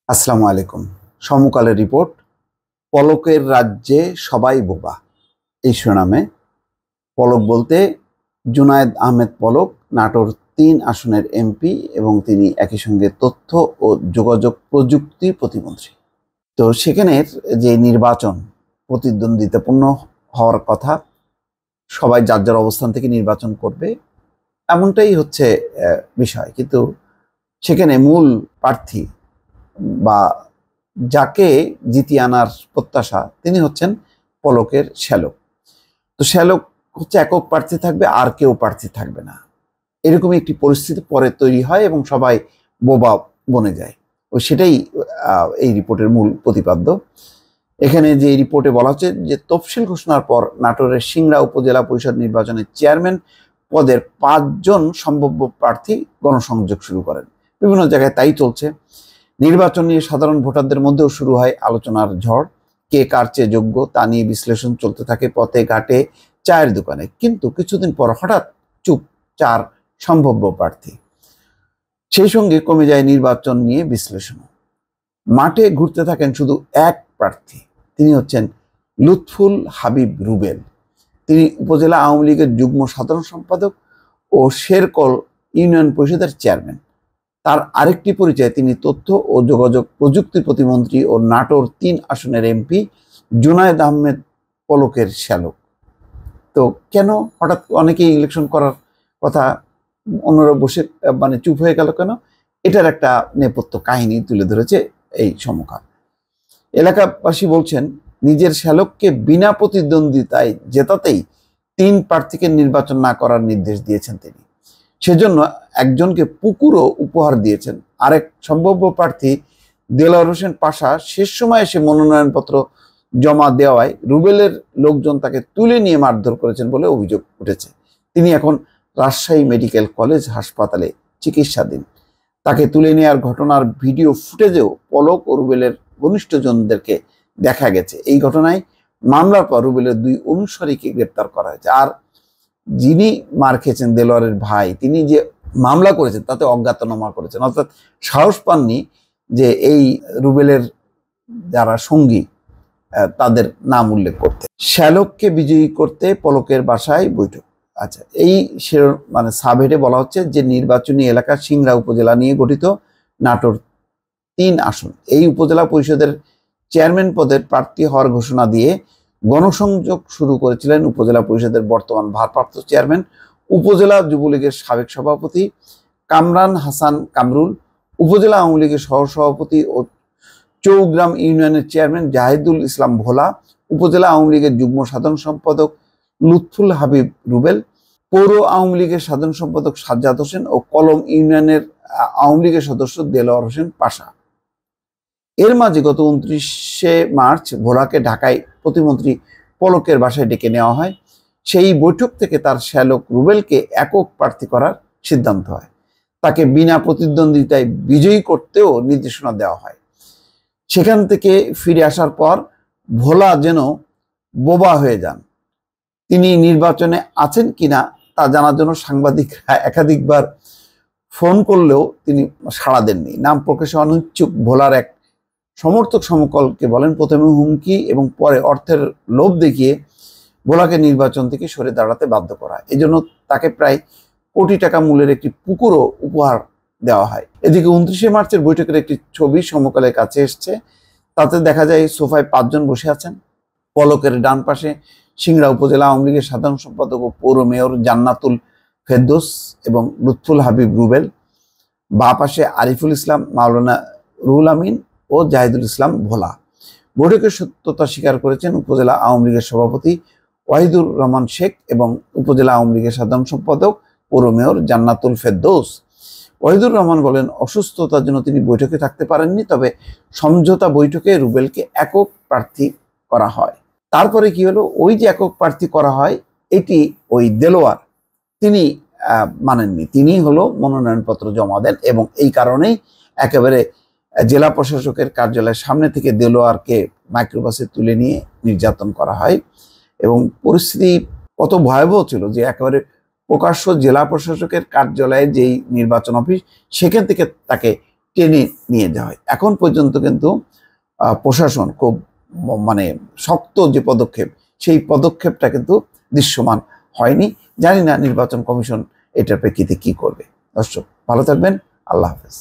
আসসালামু আলাইকুম। সমকালের রিপোর্ট, পলকের রাজ্যে সবাই বোবা। এই শিরোনামে পলক বলতে জুনায়েদ আহমেদ পলক নাটোর ৩ আসনের এমপি এবং তিনি একই সঙ্গে তথ্য ও যোগাযোগ প্রযুক্তি প্রতিমন্ত্রী। তো সেখানের যে নির্বাচন প্রতিদ্বন্দ্বিতাপূর্ণ হওয়ার কথা, সবাই যার যার অবস্থান থেকে নির্বাচন করবে, এমনটাই হচ্ছে বিষয়। কিন্তু সেখানে মূল প্রার্থী বা যাকে জিতিয়ে আনার প্রত্যাশা, তিনি হচ্ছেন পলকের শ্যালক। তো শ্যালক হচ্ছে একক প্রার্থী থাকবে, আর কেউ প্রার্থী থাকবে না, এরকমই একটি পরিস্থিতি পরে তৈরি হয় এবং সবাই বোবা বনে যায়। ও সেটাই এই রিপোর্টের মূল প্রতিপাদ্য। এখানে যে রিপোর্টে বলা হচ্ছে যে তফসিল ঘোষণার পর নাটোরের সিংড়া উপজেলা পরিষদ নির্বাচনের চেয়ারম্যান পদের 5 জন সম্ভাব্য প্রার্থী গণসংযোগ শুরু করেন। বিভিন্ন জায়গায় তাই চলছে। নির্বাচন নিয়ে সাধারণ ভোটারদের মধ্যেও শুরু হয় আলোচনার ঝড়। কে কার চেয়ে যোগ্য তা নিয়ে বিশ্লেষণ চলতে থাকে পথে ঘাটে, চায়ের দোকানে। কিন্তু কিছুদিন পর হঠাৎ চুপ 4 সম্ভাব্য প্রার্থী। সেই সঙ্গে কমে যায় নির্বাচন নিয়ে বিশ্লেষণ। মাঠে ঘুরতে থাকেন শুধু এক প্রার্থী, তিনি হচ্ছেন লুৎফুল হাবিব রুবেল। তিনি উপজেলা আওয়ামী লীগের যুগ্ম সাধারণ সম্পাদক ও শেরকল ইউনিয়ন পরিষদের চেয়ারম্যান। তার আরেকটি পরিচয়, তিনি তথ্য ও যোগাযোগ প্রযুক্তি প্রতিমন্ত্রী ও নাটোর 3 আসনের এমপি জুনায়েদ আহমেদ পলকের শ্যালক। তো কেন হঠাৎ অনেকেই ইলেকশন করার কথা, অন্যরা বসে চুপ হয়ে গেল কেন? এটার একটা নেপথ্য কাহিনী তুলে ধরেছে এই সমকাল। এলাকাবাসী বলছেন, নিজের শ্যালককে বিনা প্রতিদ্বন্দ্বিতায় জেতাতেই 3 প্রার্থীকে নির্বাচন না করার নির্দেশ দিয়েছেন তিনি। সেজন্য একজনকে পুকুরও উপহার দিয়েছেন। আরেক সম্ভাব্য প্রার্থী দেলোয়ার হোসেন পাশা শেষ সময় এসে মনোনয়নপত্র জমা দেওয়ায় রুবেলের লোকজন তাকে তুলে নিয়ে মারধর করেছেন বলে অভিযোগ উঠেছে। তিনি এখন রাজশাহী মেডিকেল কলেজ হাসপাতালে চিকিৎসাধীন। তাকে তুলে নেওয়ার ঘটনার ভিডিও ফুটেজেও পলক ও রুবেলের ঘনিষ্ঠজনদেরকে দেখা গেছে। এই ঘটনায় মামলার পর রুবেলের 2 অনুসারীকে গ্রেপ্তার করা হয়েছে। আর যিনি মার খেয়েছেন, দেলোয়ারের ভাই, তিনি যে মামলা করেছেন তাতে অজ্ঞাতনামা করেছেন, অর্থাৎ সাহস পাননি যে এই রুবেলের যারা সঙ্গী তাদের নাম উল্লেখ করতে। শ্যালককে বিজয়ী করতে পলকের বাসায় বৈঠক। আচ্ছা, এই সাবহেডে বলা হচ্ছে যে নির্বাচনী এলাকা সিংড়া উপজেলা নিয়ে গঠিত নাটোর 3 আসন। এই উপজেলা পরিষদের চেয়ারম্যান পদের প্রার্থী হওয়ার ঘোষণা দিয়ে গণসংযোগ শুরু করেছিলেন উপজেলা পরিষদের বর্তমান ভারপ্রাপ্ত চেয়ারম্যান, উপজেলা যুবলীগের সাবেক সভাপতি কামরান হাসান কামরুল, উপজেলা আওয়ামী লীগের সহসভাপতি ও চৌগ্রাম ইউনিয়নের চেয়ারম্যান জাহিদুল ইসলাম ভোলা, উপজেলা আওয়ামী লীগের যুগ্ম সাধারণ সম্পাদক লুৎফুল হাবিব রুবেল, পৌর আওয়ামী লীগের সাধারণ সম্পাদক সাজ্জাদ হোসেন ও কলম ইউনিয়নের আওয়ামী লীগের সদস্য দেলোয়ার হোসেন পাশা। এর মাঝে গত 29শে মার্চ ভোলাকে ঢাকায় প্রতিমন্ত্রী পলকের বাসায় ডেকে নেওয়া হয়। সেই বৈঠক থেকে তার শ্যালক রুবেলকে একক প্রার্থী করার সিদ্ধান্ত হয়। তাকে বিনা প্রতিদ্বন্দ্বিতায় বিজয়ী করতেও নির্দেশনা দেওয়া হয়। সেখান থেকে ফিরে আসার পর ভোলা যেন বোবা হয়ে যান। তিনি নির্বাচনে আছেন কিনা তা জানার জন্য সাংবাদিকরা একাধিকবার ফোন করলেও তিনি সাড়া দেননি। নাম প্রকাশে অনিচ্ছুক ভোলার এক সমর্থক সমকলকে বলেন, প্রথমে হুমকি এবং পরে অর্থের লোভ দেখিয়ে ভোলাকে নির্বাচন থেকে সরে দাঁড়াতে বাধ্য করা হয়। এজন্য তাকে প্রায় কোটি টাকা মূল্যের একটি পুকুরও উপহার দেওয়া হয়। এদিকে 29শে মার্চের বৈঠকের একটি ছবি সমকালের কাছে এসছে। তাতে দেখা যায় সোফায় 5 জন বসে আছেন। পলকের ডান পাশে সিংড়া উপজেলা আওয়ামী লীগের সাধারণ সম্পাদক ও পৌর মেয়র জান্নাতুল ফেরদৌস এবং লুৎফুল হাবিব রুবেল, বাঁ পাশে আরিফুল ইসলাম, মাওলানা রুহুল আমিন ও জাহিদুল ইসলাম ভোলা। বৈঠকের সত্যতা স্বীকার করেছেন উপজেলা আওয়ামী লীগের সভাপতি ওয়াহিদুর রহমান শেখ এবং উপজেলা আওয়ামী লীগের সাধারণ সম্পাদক পৌর মেয়র জান্নাতুল ফেরদৌস। ওয়াহিদুর রহমান বলেন, অসুস্থতার জন্য তিনি বৈঠকে থাকতে পারেননি, তবে সমঝোতা বৈঠকে রুবেলকে একক প্রার্থী করা হয়। তারপরে কি হলো, ওই যে একক প্রার্থী করা হয়, এটি ওই দেলোয়ার তিনি মানেননি। তিনি হলো মনোনয়নপত্র জমা দেন এবং এই কারণেই একেবারে জেলা প্রশাসকের কার্যালয়ের সামনে থেকে দেলোয়ারকে মাইক্রোবাসে তুলে নিয়ে নির্যাতন করা হয়। এবং পরিস্থিতি কত ভয়াবহ ছিল যে একেবারে প্রকাশ্য জেলা প্রশাসকের কার্যালয়ে যেই নির্বাচন অফিস, সেখান থেকে তাকে টেনে নিয়ে যাওয়া হয়। এখন পর্যন্ত কিন্তু প্রশাসন খুব মানে শক্ত যে পদক্ষেপ, সেই পদক্ষেপটা কিন্তু দৃশ্যমান হয়নি। জানি না নির্বাচন কমিশন এটার প্রেক্ষিতে কি করবে। দর্শক ভালো থাকবেন, আল্লাহ হাফেজ।